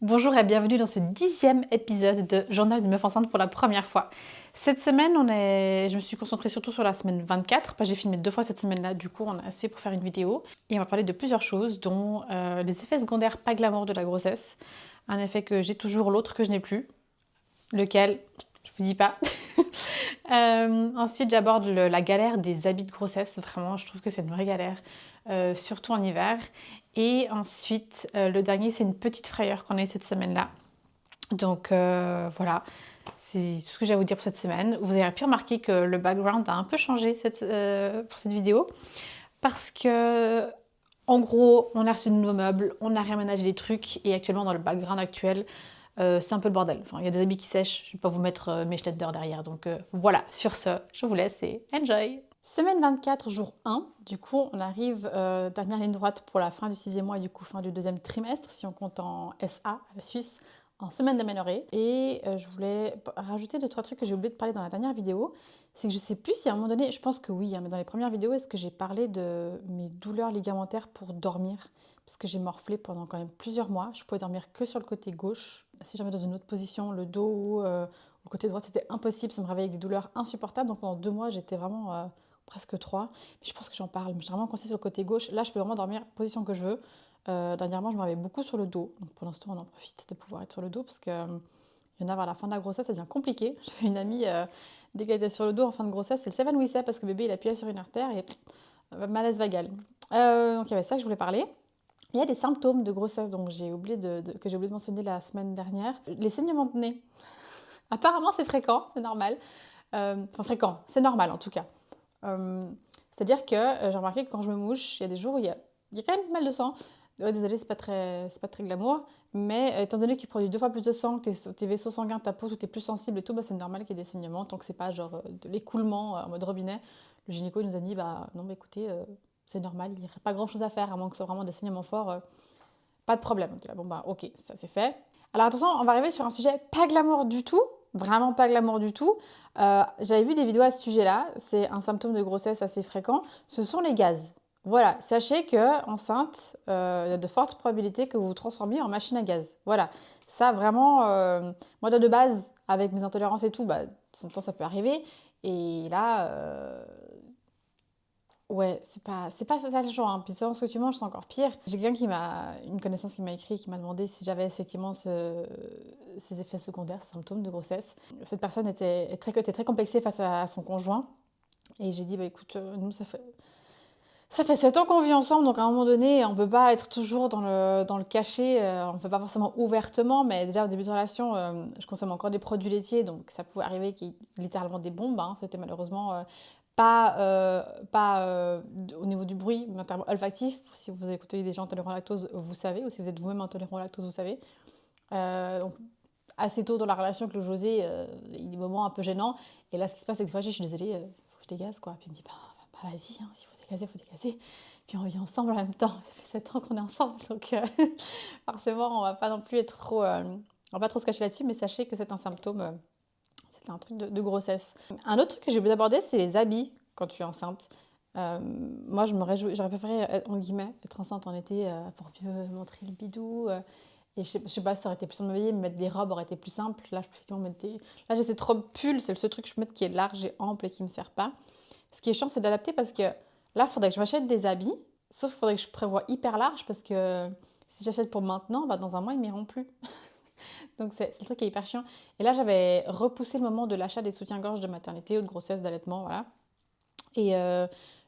Bonjour et bienvenue dans ce 10e épisode de Journal d'une meuf enceinte pour la première fois. Cette semaine, je me suis concentrée surtout sur la semaine 24. J'ai filmé 2 fois cette semaine-là, du coup on a assez pour faire une vidéo. Et on va parler de plusieurs choses, dont les effets secondaires pas glamour de la grossesse. Un effet que j'ai toujours, l'autre que je n'ai plus. Lequel, je vous dis pas. Ensuite, j'aborde la galère des habits de grossesse. Vraiment, je trouve que c'est une vraie galère, surtout en hiver. Et ensuite, le dernier, c'est une petite frayeur qu'on a eu cette semaine-là. Donc voilà, c'est tout ce que j'ai à vous dire pour cette semaine. Vous avez pu remarquer que le background a un peu changé pour cette vidéo. Parce que, en gros, on a reçu de nouveaux meubles, on a réaménagé des trucs. Et actuellement, dans le background actuel, c'est un peu le bordel. Enfin, il y a des habits qui sèchent, je ne vais pas vous mettre mes Schneider derrière. Donc voilà, sur ce, je vous laisse et enjoy. Semaine 24, jour 1. Du coup, on arrive dernière ligne droite pour la fin du 6e mois et du coup fin du 2e trimestre, si on compte en SA, la Suisse, en semaine d'aménorrhée. Et je voulais rajouter 2-3 trucs que j'ai oublié de parler dans la dernière vidéo. C'est que je sais plus si à un moment donné, je pense que oui, hein, mais dans les premières vidéos, est-ce que j'ai parlé de mes douleurs ligamentaires pour dormir? Parce que j'ai morflé pendant quand même plusieurs mois. Je pouvais dormir que sur le côté gauche. Si j'en mets dans une autre position, le dos ou le côté droit, c'était impossible. Ça me réveillait avec des douleurs insupportables. Donc pendant 2 mois, j'étais vraiment presque 3. Mais je pense que j'en parle. Mais j'ai vraiment coincé sur le côté gauche. Là, je peux vraiment dormir position que je veux. Dernièrement, je me réveille beaucoup sur le dos. Donc pour l'instant, on en profite de pouvoir être sur le dos parce que il y en a vers la fin de la grossesse, ça devient compliqué. J'avais une amie, dès qu'elle était sur le dos en fin de grossesse, elle s'évanouissait parce que bébé il appuyait sur une artère et malaise vagal. Donc il y avait ça que je voulais parler. Il y a des symptômes de grossesse que j'ai oublié de mentionner la semaine dernière. Les saignements de nez. Apparemment c'est fréquent, c'est normal. Enfin fréquent, c'est normal en tout cas. C'est-à-dire que j'ai remarqué que quand je me mouche, il y a des jours où il y a quand même mal de sang. Ouais, désolée, c'est pas très glamour, mais étant donné que tu produis 2 fois plus de sang, que tes vaisseaux sanguins, ta peau, tout est plus sensible et tout, c'est normal qu'il y ait des saignements, tant que c'est pas genre de l'écoulement en mode robinet. Le gynéco il nous a dit, bah non, mais écoutez, c'est normal, il n'y aurait pas grand-chose à faire, à moins que ce soit vraiment des saignements forts, pas de problème. Donc là, bon bah ok, ça c'est fait. Alors attention, on va arriver sur un sujet pas glamour du tout, vraiment pas glamour du tout. J'avais vu des vidéos à ce sujet-là, c'est un symptôme de grossesse assez fréquent, ce sont les gaz. Voilà, sachez que enceinte, il y a de fortes probabilités que vous vous transformiez en machine à gaz. Voilà, ça vraiment, moi de base, avec mes intolérances et tout, bah, de temps en temps ça peut arriver. Et là, ouais, c'est pas ça le choix, hein. Puis selon ce que tu manges, c'est encore pire. J'ai une connaissance qui m'a écrit, qui m'a demandé si j'avais effectivement ces effets secondaires, ces symptômes de grossesse. Cette personne était très complexée face à son conjoint. Et j'ai dit, bah écoute, nous, ça fait 7 ans qu'on vit ensemble, donc à un moment donné, on peut pas être toujours dans le cachet, on ne fait pas forcément ouvertement, mais déjà au début de relation, je consomme encore des produits laitiers, donc ça pouvait arriver qu'il y ait littéralement des bombes, hein. C'était malheureusement pas au niveau du bruit, mais en termes olfactifs. Si vous écoutez des gens intolérants au lactose, vous savez, ou si vous êtes vous-même intolérant au lactose, vous savez. Donc assez tôt dans la relation avec le José, il y a des moments un peu gênants, et là ce qui se passe c'est que des fois je suis désolée, faut que je dégaze quoi, puis il me dit bah vas-y, hein, s'il faut dégazer, faut dégazer. Puis on vit ensemble en même temps, ça fait 7 ans qu'on est ensemble, donc forcément on va pas non plus être trop, on va pas trop se cacher là-dessus, mais sachez que c'est un symptôme, c'est un truc de grossesse. Un autre truc que j'ai oublié d'aborder, c'est les habits quand tu es enceinte. Moi, j'aurais préféré, en guillemets, être enceinte en été pour mieux montrer le bidou. Et je sais pas si ça aurait été plus simple de m'habiller, mais mettre des robes aurait été plus simple. Là, je peux effectivement mettre des. Là, j'ai cette robe pull, c'est le seul truc que je peux mettre qui est large et ample et qui me sert pas. Ce qui est chiant, c'est d'adapter parce que là, il faudrait que je m'achète des habits, sauf qu'il faudrait que je prévoie hyper large parce que si j'achète pour maintenant, bah, dans un mois, ils m'iront plus. Donc c'est le truc qui est hyper chiant. Et là, j'avais repoussé le moment de l'achat des soutiens-gorge de maternité ou de grossesse, d'allaitement, voilà. Et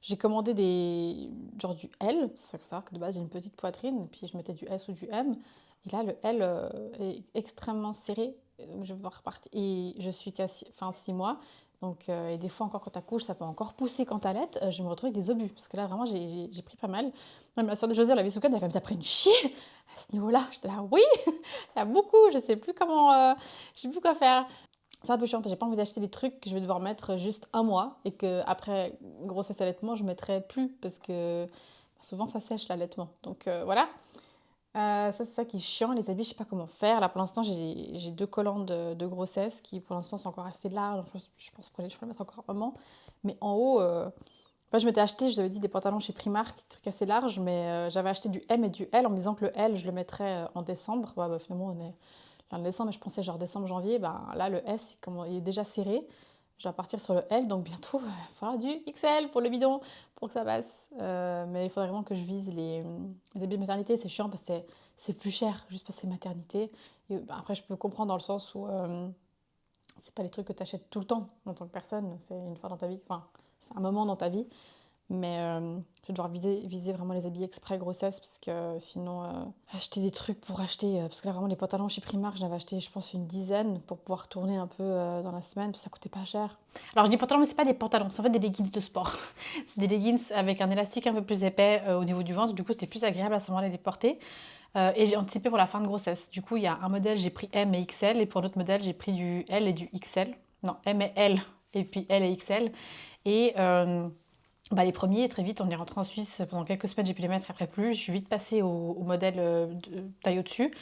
j'ai commandé genre du L. Il faut savoir que de base, j'ai une petite poitrine, et puis je mettais du S ou du M. Et là, le L est extrêmement serré. Donc je vais repartir. Et je suis qu'à 6 mois. Donc, et des fois, encore quand t'accouches, ça peut encore pousser quand t'allaites. Je me retrouve avec des obus. Parce que là, vraiment, j'ai pris pas mal. Même la soeur de José, elle avait sous elle fait, mais t'as pris une chier à ce niveau-là. J'étais là, oui, il y a beaucoup. Je sais plus comment. Je sais plus quoi faire. C'est un peu chiant parce que j'ai pas envie d'acheter des trucs que je vais devoir mettre juste un mois et que après grossesse allaitement je mettrai plus parce que souvent ça sèche l'allaitement. Donc voilà. Ça c'est ça qui est chiant, les habits je sais pas comment faire. Là pour l'instant j'ai 2 collants de grossesse qui pour l'instant sont encore assez larges. Donc, je pense que je peux les mettre encore un moment. Mais en haut, Moi, je m'étais acheté, je vous avais dit, des pantalons chez Primark, des trucs assez larges, mais j'avais acheté du M et du L en me disant que le L, je le mettrais en décembre. Ouais, bah, finalement, on est là en décembre, mais je pensais genre décembre, janvier. Ben, là, le S, il est déjà serré. Je dois partir sur le L, donc bientôt, il va falloir du XL pour le bidon, pour que ça passe. Mais il faudrait vraiment que je vise les habits de maternité. C'est chiant parce que c'est plus cher, juste parce que c'est maternité. Et, ben, après, je peux comprendre dans le sens où c'est pas les trucs que tu achètes tout le temps en tant que personne. C'est une fois dans ta vie, enfin, c'est un moment dans ta vie. Mais je vais devoir viser vraiment les habits exprès grossesse parce que sinon, acheter des trucs pour acheter. Parce que là, vraiment, les pantalons chez Primark, j'en avais acheté, je pense, une dizaine pour pouvoir tourner un peu dans la semaine. Puis ça coûtait pas cher. Alors, je dis pantalons, mais c'est pas des pantalons, c'est en fait des leggings de sport. C'est des leggings avec un élastique un peu plus épais au niveau du ventre. Du coup, c'était plus agréable à ce moment-là de les porter. Et j'ai anticipé pour la fin de grossesse. Du coup, il y a un modèle, j'ai pris M et XL. Et pour un autre modèle, j'ai pris du L et du XL. Non, M et L. Et puis L et XL. Et bah, les premiers, très vite, on est rentré en Suisse pendant quelques semaines, j'ai pu les mettre, après plus. Je suis vite passée au modèle de taille au-dessus.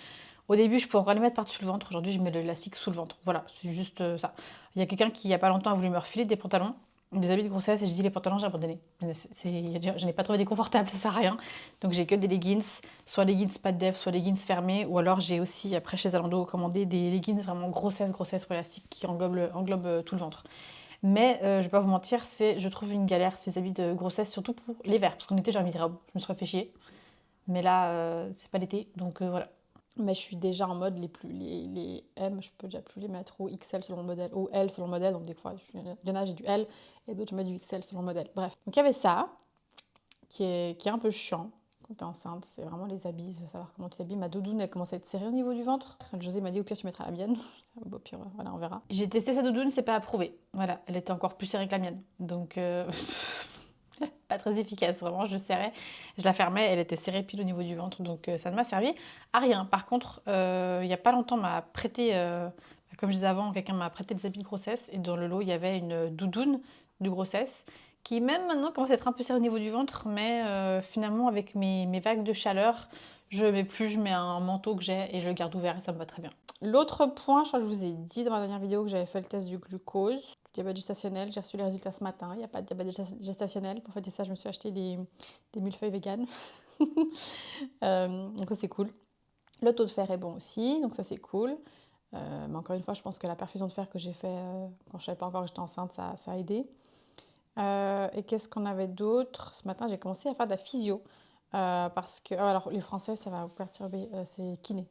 Au début, je pouvais encore les mettre par-dessus le ventre. Aujourd'hui, je mets l'élastique sous le ventre. Voilà, c'est juste ça. Il y a quelqu'un qui, il n'y a pas longtemps, a voulu me refiler des pantalons, des habits de grossesse, et j'ai dit les pantalons, j'ai abandonné. Je n'ai pas trouvé des confortables, ça sert à rien. Donc j'ai que des leggings, soit leggings pas de def, soit leggings fermés, ou alors j'ai aussi, après chez Zalando, commandé des leggings vraiment grossesse, grossesse pour élastique qui englobent tout le ventre. Mais je vais pas vous mentir, je trouve une galère ces habits de grossesse, surtout pour l'hiver. Parce qu'en été, j'aurais mis des robes, je me serais fait chier. Mais là, c'est pas l'été, donc voilà. Mais je suis déjà en mode les M, je peux déjà plus les mettre, ou XL selon le modèle, ou L selon le modèle. Donc des fois, il y en a, j'ai du L, et d'autres, je mets du XL selon le modèle. Bref. Donc il y avait ça, qui est un peu chiant quand t'es enceinte. C'est vraiment les habits, savoir comment tu t'habilles. Ma doudoune, elle commence à être serrée au niveau du ventre. José m'a dit, au pire, tu mettras la mienne. Au pire, voilà, on verra. J'ai testé sa doudoune, c'est pas approuvé. Voilà, elle était encore plus serrée que la mienne. Donc, pas très efficace, vraiment, je serrais. Je la fermais, elle était serrée pile au niveau du ventre. Donc, ça ne m'a servi à rien. Par contre, il y a pas longtemps, m'a prêté, comme je disais avant, quelqu'un m'a prêté des habits de grossesse. Et dans le lot, il y avait une doudoune de grossesse qui même maintenant commence à être un peu serrée au niveau du ventre, mais finalement avec mes vagues de chaleur, je mets plus, je mets un manteau que j'ai et je le garde ouvert et ça me va très bien. L'autre point, je crois que je vous ai dit dans ma dernière vidéo que j'avais fait le test du glucose, du diabète gestationnel. J'ai reçu les résultats ce matin. Il n'y a pas de diabète gestationnel. Pour fêter ça, je me suis acheté des millefeuilles vegan. Donc ça, c'est cool. Le taux de fer est bon aussi, donc ça, c'est cool. Mais encore une fois, je pense que la perfusion de fer que j'ai fait quand je ne savais pas encore que j'étais enceinte, ça a aidé. Et qu'est-ce qu'on avait d'autre? Ce matin, j'ai commencé à faire de la physio. Parce que, alors, les Français, ça va vous perturber, c'est kiné.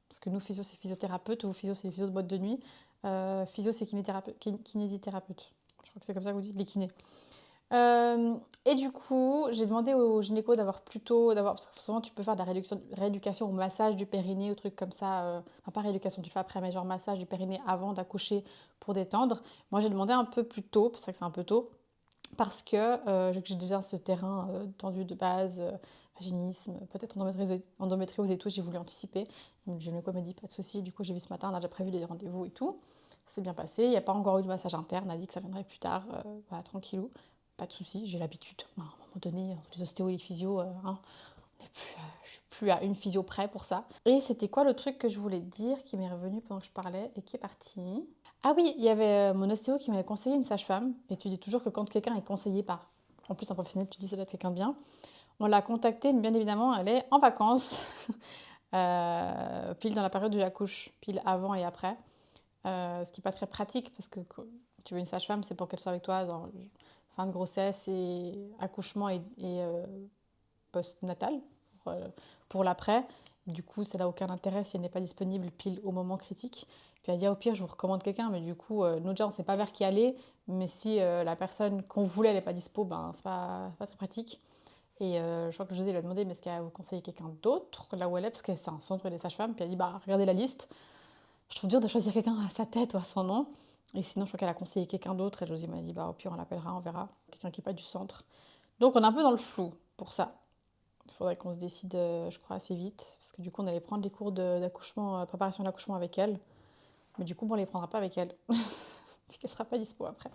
Parce que nous, physio, c'est physiothérapeute, ou physio, c'est les physio de boîte de nuit. Physio, c'est kinésithérapeute. Je crois que c'est comme ça que vous dites, les kinés. Et du coup, j'ai demandé au gynéco parce que souvent tu peux faire de la rééducation au massage du périnée ou trucs comme ça. Enfin, pas rééducation, tu le fais après, mais genre massage du périnée avant d'accoucher pour détendre. Moi, j'ai demandé un peu plus tôt, c'est vrai que c'est un peu tôt, parce que j'ai déjà ce terrain tendu de base, vaginisme, peut-être endométriose et tout, j'ai voulu anticiper. Le gynéco m'a dit pas de souci, du coup j'ai vu ce matin, on a déjà prévu des rendez-vous et tout. Ça s'est bien passé, il n'y a pas encore eu de massage interne, a dit que ça viendrait plus tard, voilà, tranquillou. Pas de souci, j'ai l'habitude. À un moment donné, les ostéos et les physios, hein, je suis plus à une physio près pour ça. Et c'était quoi le truc que je voulais dire qui m'est revenu pendant que je parlais et qui est parti? Ah oui, il y avait mon ostéo qui m'avait conseillé une sage-femme. Et tu dis toujours que quand quelqu'un est conseillé par, en plus un professionnel, tu dis ça doit être quelqu'un de bien. On l'a contactée, mais bien évidemment, elle est en vacances, pile dans la période où j'accouche, pile avant et après. Ce qui n'est pas très pratique parce que tu veux une sage-femme, c'est pour qu'elle soit avec toi dans fin de grossesse et accouchement et post-natal pour l'après. Du coup, ça n'a aucun intérêt si elle n'est pas disponible pile au moment critique. Puis elle dit, ah, au pire, je vous recommande quelqu'un, mais du coup, nous déjà, on ne sait pas vers qui aller. Mais si la personne qu'on voulait, elle n'est pas dispo, ben, c'est pas très pratique. Et je crois que José lui a demandé, mais est-ce qu'elle va vous conseiller quelqu'un d'autre là où elle est? Parce que c'est un centre des sages-femmes. Puis elle dit, bah, regardez la liste. Je trouve dur de choisir quelqu'un à sa tête ou à son nom. Et sinon, je crois qu'elle a conseillé quelqu'un d'autre. Et José m'a dit, bah, au pire, on l'appellera, on verra. Quelqu'un qui n'est pas du centre. Donc, on est un peu dans le flou pour ça. Il faudrait qu'on se décide, je crois, assez vite. Parce que du coup, on allait prendre les cours d'accouchement, préparation de l'accouchement avec elle. Mais du coup, bon, on ne les prendra pas avec elle. Vu qu'elle ne sera pas dispo après.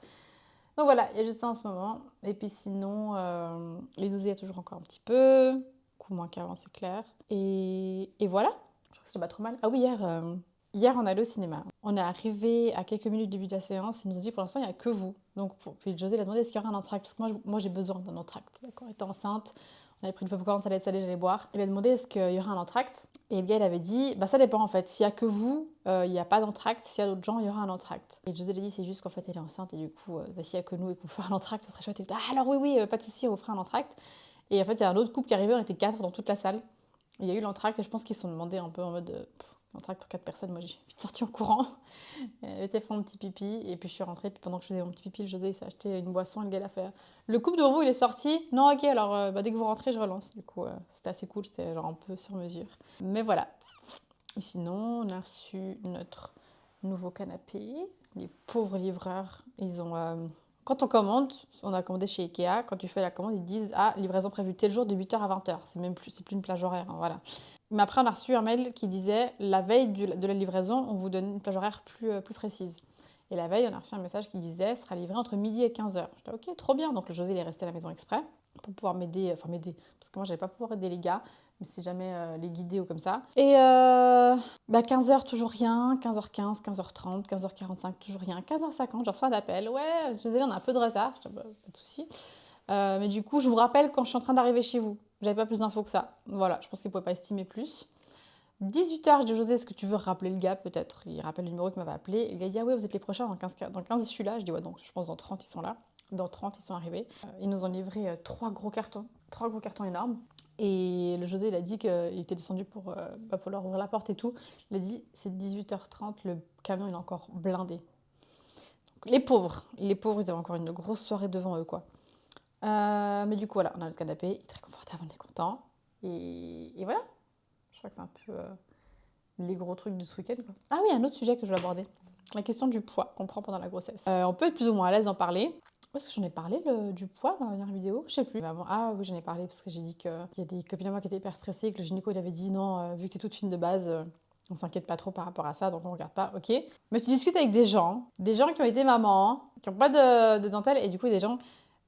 Donc voilà, il y a juste ça en ce moment. Et puis sinon, les nausées, il y a toujours encore un petit peu. Beaucoup moins qu'avant, c'est clair. Et voilà. Je crois que c'est pas trop mal. Ah oui, hier, Hier, on est allé au cinéma. On est arrivé à quelques minutes du début de la séance. Il nous a dit pour l'instant, il n'y a que vous. Donc, puis José l'a demandé est-ce qu'il y aura un entracte. Parce que moi j'ai besoin d'un entracte. D'accord, étant enceinte, on avait pris du popcorn, ça allait être salé, j'allais boire. Il a demandé est-ce qu'il y aura un entracte. Et le gars, il avait dit bah ça dépend en fait. S'il n'y a que vous, il n'y a pas d'entracte. S'il y a d'autres gens, il y aura un entracte. Et José l'a dit c'est juste qu'en fait, elle est enceinte. Et du coup, s'il n'y a que nous et qu'on fait un entracte, ce serait chouette. Il dit ah alors oui, pas de souci, on vous fera un entracte. Et en fait, il y a un autre couple qui est arrivé, on était 4 dans toute la salle. Il y a eu l'entracte et je pense qu'ils se sont demandé un peu en mode l'entracte pour 4 personnes. Moi j'ai vite sorti en courant. J'étais fait mon petit pipi et puis je suis rentrée. Puis pendant que je faisais mon petit pipi, le José il s'est acheté une boisson et le gars l'a fait. Le couple devant vous il est sorti. Non, ok, alors dès que vous rentrez, je relance. Du coup, c'était assez cool, c'était genre un peu sur mesure. Mais voilà. Et sinon, on a reçu notre nouveau canapé. Les pauvres livreurs, ils ont. Quand on commande, on a commandé chez Ikea, quand tu fais la commande, ils disent ah, livraison prévue tel jour de 8h à 20h. C'est plus une plage horaire, hein, voilà. Mais après, on a reçu un mail qui disait la veille de la livraison, on vous donne une plage horaire plus précise. Et la veille, on a reçu un message qui disait sera livré entre midi et 15h. J'étais ok, trop bien. Donc le José, il est resté à la maison exprès pour pouvoir m'aider, parce que moi, j'allais pas pouvoir aider les gars, mais si jamais les guider ou comme ça. Et 15h, toujours rien. 15h15, 15h30, 15h45, toujours rien. 15h50, je reçois un appel. Ouais, José, on a un peu de retard. Je dis, bah, pas de souci. Mais du coup, je vous rappelle quand je suis en train d'arriver chez vous. J'avais pas plus d'infos que ça. Voilà, je pense qu'il ne pouvait pas estimer plus. 18h, je dis José, est-ce que tu veux rappeler le gars peut-être. Il rappelle le numéro qu'il m'avait appelé. Et il a dit ah ouais, vous êtes les prochains, dans 15 je suis là. Je dis ouais, donc je pense dans 30 ils sont là. Dans 30 ils sont arrivés. Ils nous ont livré 3 gros cartons énormes. Et le José, il a dit qu'il était descendu pour leur ouvrir la porte et tout. Il a dit c'est 18h30, le camion il est encore blindé. Donc, les pauvres, ils avaient encore une grosse soirée devant eux quoi. Mais du coup, voilà, on a le canapé, il est très confortable, on est content. Et voilà, je crois que c'est un peu les gros trucs de ce week-end. Quoi. Ah oui, un autre sujet que je veux aborder, la question du poids qu'on prend pendant la grossesse. On peut être plus ou moins à l'aise d'en parler. Où est-ce que j'en ai parlé du poids dans la dernière vidéo? Je sais plus. Ah oui, j'en ai parlé parce que j'ai dit qu'il y a des copines à moi qui étaient hyper stressées, que le gynéco il avait dit non, vu que t'es toute fine de base, on s'inquiète pas trop par rapport à ça, donc on regarde pas, ok. Mais tu discutes avec des gens qui ont été mamans, qui n'ont pas de dentelle, et du coup des gens.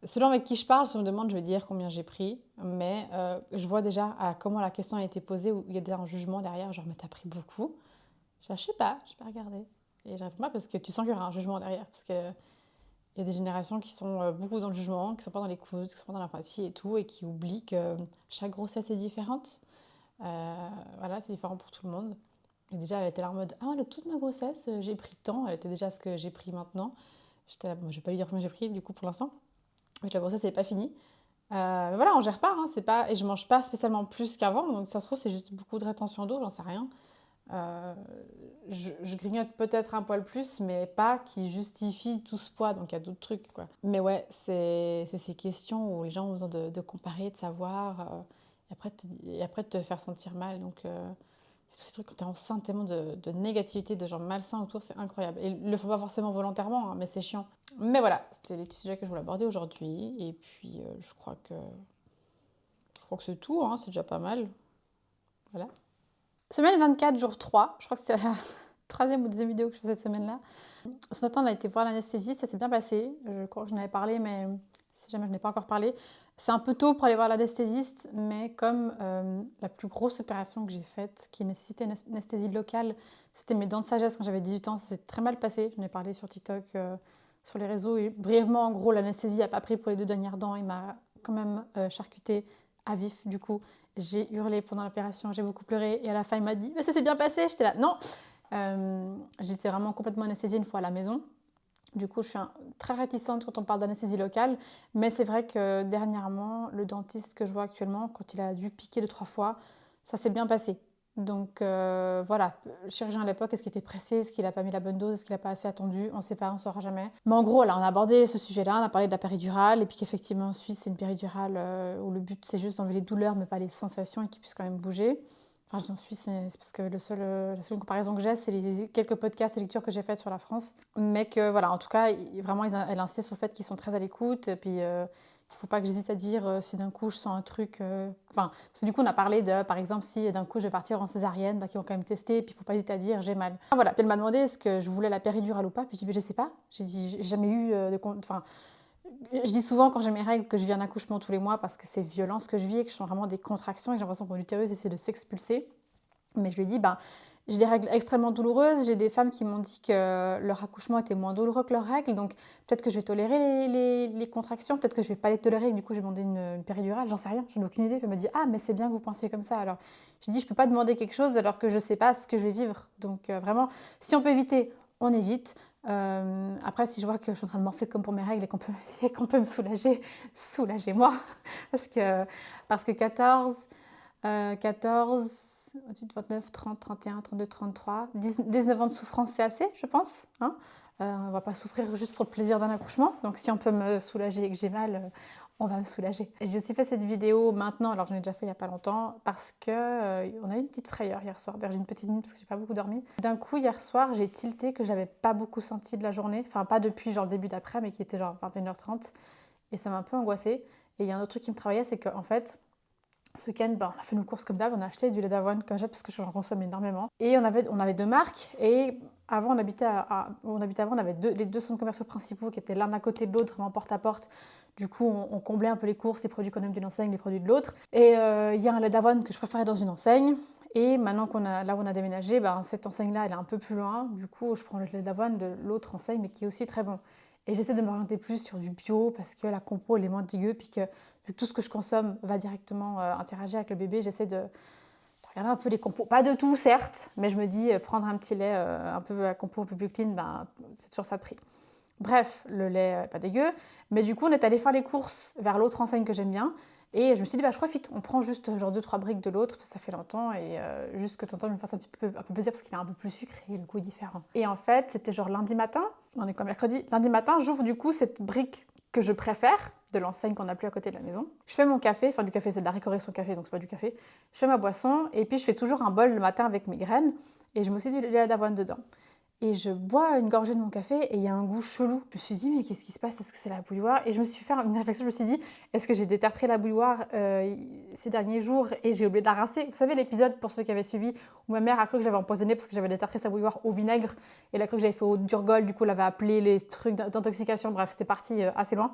Selon avec qui je parle, si on me demande, je vais dire combien j'ai pris, mais je vois déjà comment la question a été posée, où il y a déjà un jugement derrière, genre mais t'as pris beaucoup. Je sais pas, je vais pas regarder. Et je réponds pas parce que tu sens qu'il y aura un jugement derrière, parce que il y a des générations qui sont beaucoup dans le jugement, qui sont pas dans l'écoute, qui sont pas dans l'empathie et tout, et qui oublient que chaque grossesse est différente. Voilà, c'est différent pour tout le monde. Et déjà, elle était là en mode ah, toute ma grossesse, j'ai pris tant. Elle était déjà ce que j'ai pris maintenant. J'étais là, bon, je vais pas lui dire combien j'ai pris du coup pour l'instant. Donc la grossesse, elle n'est pas finie. Mais voilà, on gère pas, hein, c'est pas, et je mange pas spécialement plus qu'avant, donc ça se trouve, c'est juste beaucoup de rétention d'eau, j'en sais rien. Je grignote peut-être un poil plus, mais pas qui justifie tout ce poids, donc il y a d'autres trucs, quoi. Mais ouais, c'est ces questions où les gens ont besoin de comparer, de savoir, et après de te faire sentir mal, donc tous ces trucs quand t'es enceinte, tellement de négativité, de gens malsains autour, c'est incroyable. Et ils le font pas forcément volontairement, hein, mais c'est chiant. Mais voilà, c'était les petits sujets que je voulais aborder aujourd'hui. Et puis, je crois que c'est tout, hein, c'est déjà pas mal. Voilà. Semaine 24, jour 3. Je crois que c'est la troisième ou deuxième vidéo que je fais cette semaine-là. Ce matin, on a été voir l'anesthésiste, ça s'est bien passé. Je crois que j'en avais parlé, mais si jamais je n'ai pas encore parlé. C'est un peu tôt pour aller voir l'anesthésiste, mais comme la plus grosse opération que j'ai faite, qui nécessitait une anesthésie locale, c'était mes dents de sagesse quand j'avais 18 ans, ça s'est très mal passé. J'en ai parlé sur TikTok, sur les réseaux, et brièvement, en gros, l'anesthésie n'a pas pris pour les 2 dernières dents. Il m'a quand même charcuté à vif, du coup. J'ai hurlé pendant l'opération, j'ai beaucoup pleuré, et à la fin, il m'a dit « Mais ça s'est bien passé !» J'étais là « Non !» J'étais vraiment complètement anesthésiée une fois à la maison. Du coup, je suis très réticente quand on parle d'anesthésie locale, mais c'est vrai que dernièrement, le dentiste que je vois actuellement, quand il a dû piquer 2-3 fois, ça s'est bien passé. Donc voilà, le chirurgien à l'époque, est-ce qu'il était pressé, est-ce qu'il n'a pas mis la bonne dose, est-ce qu'il n'a pas assez attendu, on ne sait pas, on ne saura jamais. Mais en gros, là, on a abordé ce sujet-là, on a parlé de la péridurale, et puis qu'effectivement en Suisse, c'est une péridurale où le but c'est juste d'enlever les douleurs, mais pas les sensations, et qu'ils puissent quand même bouger. Enfin, je dis en Suisse, mais c'est parce que la seule comparaison que j'ai, c'est les quelques podcasts et lectures que j'ai faites sur la France. Mais que voilà, en tout cas, vraiment, elle insiste sur le fait qu'ils sont très à l'écoute, et puis il ne faut pas que j'hésite à dire si d'un coup je sens un truc. Enfin, parce que du coup, on a parlé de, par exemple, si d'un coup je vais partir en césarienne, qu'ils vont quand même tester, et puis il ne faut pas hésiter à dire j'ai mal. Ah, voilà, puis elle m'a demandé est-ce que je voulais la péridurale ou pas, puis je dis je sais pas. J'ai dit j'ai jamais eu Enfin, je dis souvent quand j'ai mes règles que je vis un accouchement tous les mois parce que c'est violent ce que je vis et que je sens vraiment des contractions et que j'ai l'impression que mon utérus essaie de s'expulser. Mais je lui ai dit, J'ai des règles extrêmement douloureuses. J'ai des femmes qui m'ont dit que leur accouchement était moins douloureux que leurs règles. Donc peut-être que je vais tolérer les contractions. Peut-être que je ne vais pas les tolérer. Et du coup, je vais demander une péridurale. J'en sais rien. Je n'ai aucune idée. Puis elle m'a dit, ah, mais c'est bien que vous pensiez comme ça. Alors j'ai dit, je ne peux pas demander quelque chose alors que je ne sais pas ce que je vais vivre. Donc vraiment, si on peut éviter, on évite. Après, si je vois que je suis en train de morfler comme pour mes règles et qu'on peut me soulager, soulagez-moi. Parce que 14, 28, 29, 30, 31, 32, 33, 19 ans de souffrance, c'est assez, je pense. Hein, on ne va pas souffrir juste pour le plaisir d'un accouchement. Donc si on peut me soulager et que j'ai mal, on va me soulager. J'ai aussi fait cette vidéo maintenant, alors j'en ai déjà fait il n'y a pas longtemps, parce qu'on a eu une petite frayeur hier soir. D'ailleurs, j'ai une petite nuit parce que j'ai pas beaucoup dormi. D'un coup, hier soir, j'ai tilté que j'avais pas beaucoup senti de la journée. Enfin, pas depuis genre le début d'après, mais qui était genre 21h30. Et ça m'a un peu angoissée. Et il y a un autre truc qui me travaillait, c'est qu'en fait, ce week-end, on a fait nos courses comme d'hab, on a acheté du lait d'avoine comme j'aime parce que j'en consomme énormément. Et on avait deux marques et avant on habitait on avait les deux centres commerciaux principaux qui étaient l'un à côté de l'autre, vraiment porte à porte. Du coup, on comblait un peu les courses, les produits qu'on aime d'une enseigne, les produits de l'autre. Et il y a un lait d'avoine que je préférais dans une enseigne. Et maintenant là où on a déménagé, cette enseigne-là, elle est un peu plus loin. Du coup, je prends le lait d'avoine de l'autre enseigne, mais qui est aussi très bon. Et j'essaie de m'orienter plus sur du bio parce que la compo, elle est moins dégueu, puis que vu que tout ce que je consomme va directement interagir avec le bébé, j'essaie de regarder un peu les compos. Pas de tout, certes, mais je me dis, prendre un petit lait un peu à compo un peu plus clean, c'est toujours ça de prix. Bref, le lait, pas dégueu. Mais du coup, on est allé faire les courses vers l'autre enseigne que j'aime bien. Et je me suis dit, je profite, on prend juste genre 2-3 briques de l'autre, parce que ça fait longtemps, et juste que tonton me fasse un peu plaisir, parce qu'il est un peu plus sucré, le goût est différent. Et en fait, c'était genre lundi matin, on est comme mercredi, lundi matin, j'ouvre du coup cette brique que je préfère, de l'enseigne qu'on n'a plus à côté de la maison. Je fais mon café, enfin du café, c'est de la récorrection café, donc c'est pas du café. Je fais ma boisson, et puis je fais toujours un bol le matin avec mes graines, et je mets aussi du lait d'avoine dedans. Et je bois une gorgée de mon café et il y a un goût chelou. Je me suis dit, mais qu'est-ce qui se passe? Est-ce que c'est la bouilloire? Et je me suis fait une réflexion, je me suis dit, est-ce que j'ai détartré la bouilloire ces derniers jours et j'ai oublié de la rincer? Vous savez l'épisode, pour ceux qui avaient suivi, où ma mère a cru que j'avais empoisonné parce que j'avais détartré sa bouilloire au vinaigre et elle a cru que j'avais fait au durgol, du coup elle avait appelé les trucs d'intoxication, bref, c'était parti assez loin.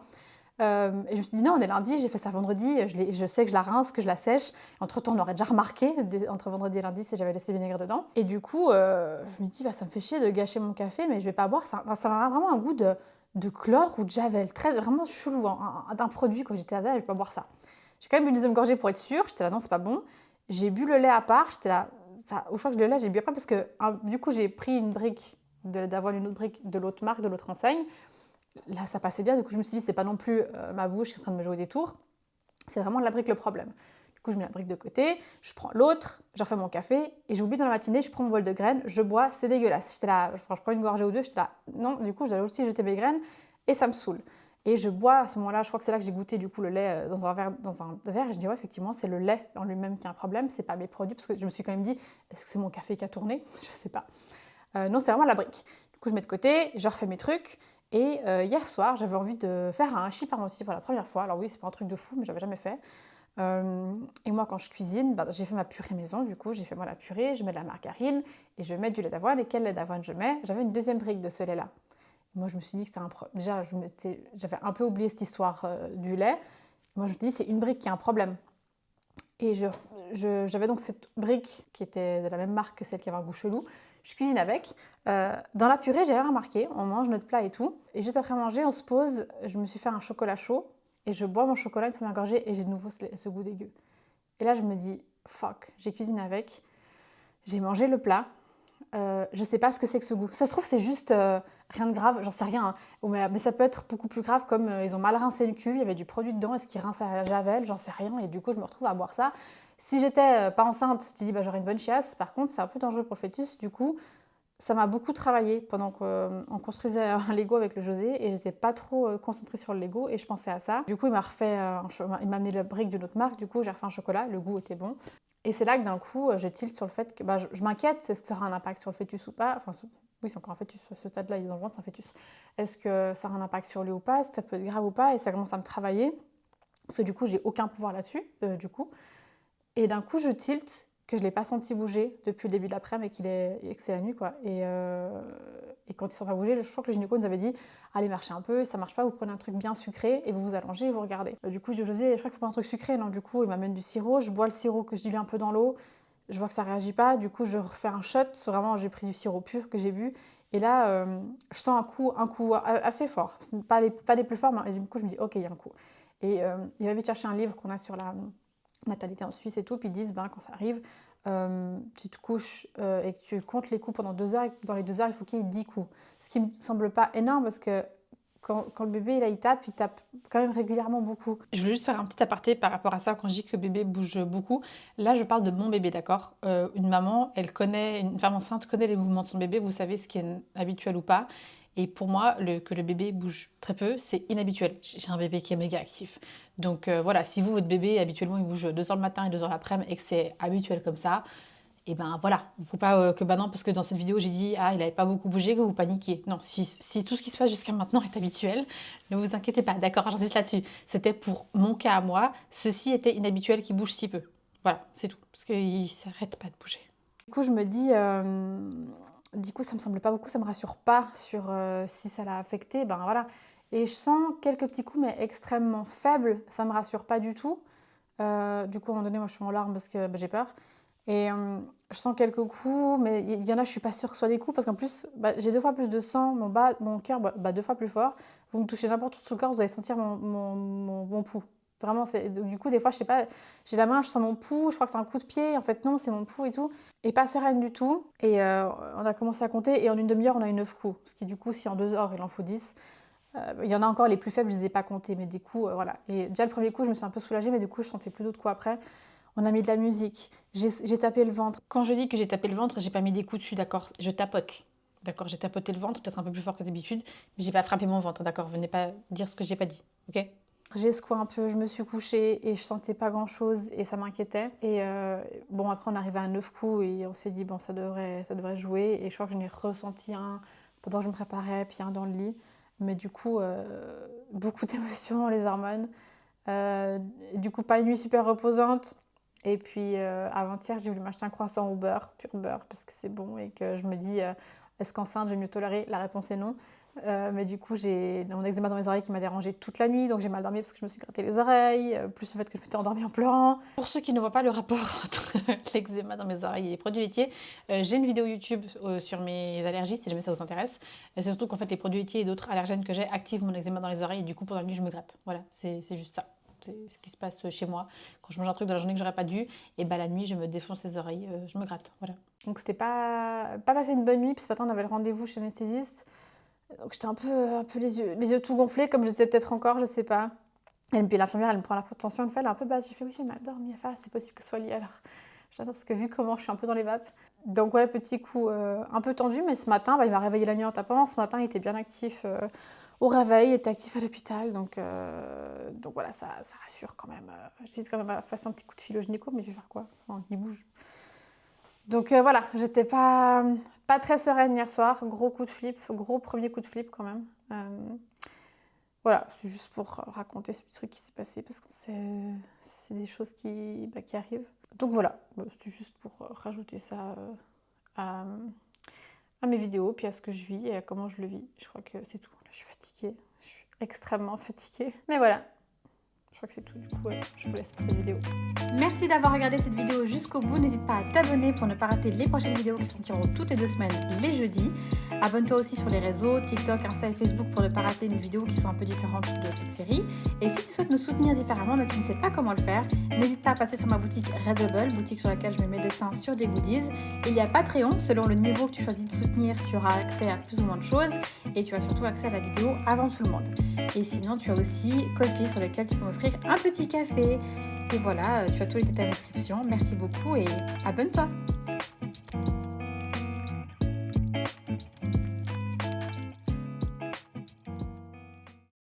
Et je me suis dit non, on est lundi, j'ai fait ça vendredi, je sais que je la rince, que je la sèche. Entre-temps, on l'aurait déjà remarqué entre vendredi et lundi si j'avais laissé le vinaigre dedans. Et du coup, je me dis, ça me fait chier de gâcher mon café, mais je vais pas boire. Ça a vraiment un goût de chlore ou de javel, vraiment chelou, d'un produit. Quand j'étais là, je vais pas boire ça. J'ai quand même bu une deuxième gorgée pour être sûre. J'étais là, non, c'est pas bon. J'ai bu le lait à part. J'étais là, je crois que le lait, j'ai bu après parce que du coup, j'ai pris une brique d'avoine, une autre brique de l'autre marque, de l'autre enseigne. Là, ça passait bien. Du coup, je me suis dit, c'est pas non plus ma bouche qui est en train de me jouer des tours. C'est vraiment la brique le problème. Du coup, je mets la brique de côté, je prends l'autre, je refais mon café et j'oublie dans la matinée, je prends mon bol de graines, je bois, c'est dégueulasse. J'étais là, je prends une gorgée ou deux, j'étais là, non, du coup, je dois aussi jeter mes graines et ça me saoule. Et je bois à ce moment-là, je crois que c'est là que j'ai goûté du coup le lait dans un verre et je dis ouais, effectivement, c'est le lait en lui-même qui a un problème, c'est pas mes produits parce que je me suis quand même dit, est-ce que c'est mon café qui a tourné? Je sais pas. Non, c'est vraiment la brique. Du coup, je mets de côté, je refais mes trucs. Et hier soir, j'avais envie de faire un hachis parmentier pour la première fois. Alors oui, c'est pas un truc de fou, mais j'avais jamais fait. Et moi, quand je cuisine, j'ai fait ma purée maison. Du coup, j'ai fait moi la purée, je mets de la margarine et je mets du lait d'avoine. Et quel lait d'avoine je mets? J'avais une deuxième brique de ce lait-là. Moi, je me suis dit que c'était un problème. Déjà, j'avais un peu oublié cette histoire du lait. Moi, je me suis dit, c'est une brique qui a un problème. Et j'avais donc cette brique qui était de la même marque que celle qui avait un goût chelou. Je cuisine avec. Dans la purée, j'avais remarqué, on mange notre plat et tout. Et juste après manger, on se pose, je me suis fait un chocolat chaud. Et je bois mon chocolat une première gorgée et j'ai de nouveau ce goût dégueu. Et là, je me dis, fuck, j'ai cuisiné avec. J'ai mangé le plat. Je sais pas ce que c'est que ce goût. Ça se trouve, c'est juste rien de grave, j'en sais rien. Hein. Mais ça peut être beaucoup plus grave, comme ils ont mal rincé le cul, il y avait du produit dedans, est-ce qu'ils rincent à la javel, j'en sais rien. Et du coup, je me retrouve à boire ça. Si j'étais pas enceinte, tu dis, j'aurais une bonne chiasse. Par contre, c'est un peu dangereux pour le fœtus. Du coup, ça m'a beaucoup travaillé pendant qu'on construisait un Lego avec le José et j'étais pas trop concentrée sur le Lego et je pensais à ça. Du coup, il m'a amené la brique d'une autre marque, du coup, j'ai refait un chocolat, le goût était bon. Et c'est là que d'un coup, je tilte sur le fait que je m'inquiète, est-ce que ça aura un impact sur le fœtus ou pas? Enfin, oui, c'est encore un fœtus, à ce stade-là, il est dans le ventre, c'est un fœtus. Est-ce que ça aura un impact sur lui ou pas? Est-ce que ça peut être grave ou pas? Et ça commence à me travailler, parce que du coup, j'ai aucun pouvoir là-dessus, du coup. Et d'un coup, je tilte que je ne l'ai pas senti bouger depuis le début de l'après-midi, et que c'est la nuit, quoi. Et quand ils ne sont pas bougés, je crois que le gynéco nous avait dit « Allez, marchez un peu, ça marche pas, vous prenez un truc bien sucré et vous vous allongez et vous regardez. » Du coup, je dis « José, je crois qu'il faut pas un truc sucré. » Non, du coup, il m'amène du sirop, je bois le sirop que je dilue un peu dans l'eau, je vois que ça réagit pas, du coup je refais un shot, vraiment j'ai pris du sirop pur que j'ai bu, et là je sens un coup assez fort, pas les plus forts, mais du coup je me dis ok il y a un coup. Et il va vite chercher un livre qu'on a sur la natalité en Suisse et tout, puis ils disent quand ça arrive, tu te couches et que tu comptes les coups pendant 2 heures, et dans les 2 heures il faut qu'il y ait 10 coups. Ce qui me semble pas énorme parce que quand le bébé là, il tape quand même régulièrement beaucoup. Je voulais juste faire un petit aparté par rapport à ça quand je dis que le bébé bouge beaucoup. Là, je parle de mon bébé, d'accord. Une maman, une femme enceinte connaît les mouvements de son bébé, vous savez ce qui est habituel ou pas. Et pour moi, que le bébé bouge très peu, c'est inhabituel. J'ai un bébé qui est méga actif. Donc voilà, si vous, votre bébé, habituellement, il bouge 2 heures le matin et 2 heures l'après-midi et que c'est habituel comme ça, et ben voilà, il ne faut pas que non, parce que dans cette vidéo j'ai dit il n'avait pas beaucoup bougé, que vous paniquiez. Non, si tout ce qui se passe jusqu'à maintenant est habituel, ne vous inquiétez pas, d'accord, j'insiste là-dessus. C'était pour mon cas à moi, ceci était inhabituel qu'il bouge si peu. Voilà, c'est tout, parce qu'il ne s'arrête pas de bouger. Du coup, je me dis, du coup, ça me semble pas beaucoup, ça me rassure pas sur si ça l'a affecté, ben voilà. Et je sens quelques petits coups, mais extrêmement faibles, ça me rassure pas du tout. Du coup, à un moment donné, moi je suis en larmes parce que j'ai peur. Et je sens quelques coups, mais il y en a, je suis pas sûre que ce soit des coups, parce qu'en plus, j'ai 2 fois plus de sang, mon cœur bat 2 fois plus fort. Vous me touchez n'importe où sous le corps, vous allez sentir mon pouls. Vraiment, du coup, des fois, je sais pas, j'ai la main, je sens mon pouls, je crois que c'est un coup de pied, en fait non, c'est mon pouls et tout. Et pas sereine du tout. Et on a commencé à compter, et en une demi-heure, on a eu 9 coups. Ce qui, du coup, si en 2 heures, il en faut 10, il y en a encore les plus faibles, je les ai pas comptés, mais des coups, voilà. Et déjà, le premier coup, je me suis un peu soulagée, mais du coup, je sentais plus d'autres coups après. On a mis de la musique, j'ai tapé le ventre. Quand je dis que j'ai tapé le ventre, j'ai pas mis des coups dessus, d'accord. Je tapote, d'accord. J'ai tapoté le ventre, peut-être un peu plus fort que d'habitude, mais j'ai pas frappé mon ventre, d'accord. Venez pas dire ce que j'ai pas dit, ok. J'ai secoué un peu, je me suis couchée et je sentais pas grand-chose et ça m'inquiétait. Et bon, après on arrivait à 9 coups et on s'est dit bon, ça devrait jouer. Et je crois que je n'ai ressenti un pendant que je me préparais, puis un dans le lit. Mais du coup, beaucoup d'émotions, les hormones. Du coup, pas une nuit super reposante. Et puis avant-hier, j'ai voulu m'acheter un croissant au beurre, pur beurre, parce que c'est bon et que je me dis, est-ce qu'enceinte, je vais mieux tolérer? La réponse est non. Mais du coup, j'ai mon eczéma dans mes oreilles qui m'a dérangée toute la nuit, donc j'ai mal dormi parce que je me suis gratté les oreilles, plus le fait que je m'étais endormie en pleurant. Pour ceux qui ne voient pas le rapport entre l'eczéma dans mes oreilles et les produits laitiers, j'ai une vidéo YouTube sur mes allergies, si jamais ça vous intéresse. Et c'est surtout qu'en fait, les produits laitiers et d'autres allergènes que j'ai activent mon eczéma dans les oreilles et du coup, pendant la nuit, je me gratte. Voilà, c'est juste ça. C'est ce qui se passe chez moi. Quand je mange un truc dans la journée que j'aurais pas dû, et la nuit, je me défonce les oreilles, je me gratte. Voilà. Donc c'était pas passé une bonne nuit. Puis ce matin, on avait le rendez-vous chez l'anesthésiste. Donc j'étais un peu les yeux tout gonflés, comme je sais peut-être encore, je sais pas. Et puis l'infirmière, elle me prend la tension, une fois, elle est un peu basse. J'ai fait oui, j'ai mal dormi. Enfin, c'est possible que ce soit lié alors. J'adore parce que vu comment je suis un peu dans les vapes. Donc ouais, petit coup un peu tendu, mais ce matin, il m'a réveillé la nuit en tapant. Ce matin, il était bien actif. Au réveil, il était actif à l'hôpital, donc voilà, ça rassure quand même. Je dis quand même à passer un petit coup de fil au gynéco, mais je vais faire quoi? Enfin, il bouge. Donc voilà, j'étais pas très sereine hier soir, gros coup de flip, gros premier coup de flip quand même. Voilà, c'est juste pour raconter ce petit truc qui s'est passé, parce que c'est des choses qui arrivent. Donc voilà, c'était juste pour rajouter ça à mes vidéos, puis à ce que je vis et à comment je le vis. Je crois que c'est tout. Là, je suis fatiguée. Je suis extrêmement fatiguée. Mais voilà. Je crois que c'est tout. Du coup, je vous laisse pour cette vidéo. Merci d'avoir regardé cette vidéo jusqu'au bout. N'hésite pas à t'abonner pour ne pas rater les prochaines vidéos qui sortiront toutes les 2 semaines, les jeudis. Abonne-toi aussi sur les réseaux, TikTok, Insta et Facebook pour ne pas rater une vidéo qui sont un peu différentes de cette série. Et si tu souhaites me soutenir différemment mais tu ne sais pas comment le faire, n'hésite pas à passer sur ma boutique Redbubble, boutique sur laquelle je mets mes dessins sur des goodies. Il y a Patreon, selon le niveau que tu choisis de soutenir, tu auras accès à plus ou moins de choses et tu as surtout accès à la vidéo avant tout le monde. Et sinon, tu as aussi Ko-fi sur lequel tu peux m'offrir un petit café. Et voilà, tu as tous les détails en description. Merci beaucoup et abonne-toi!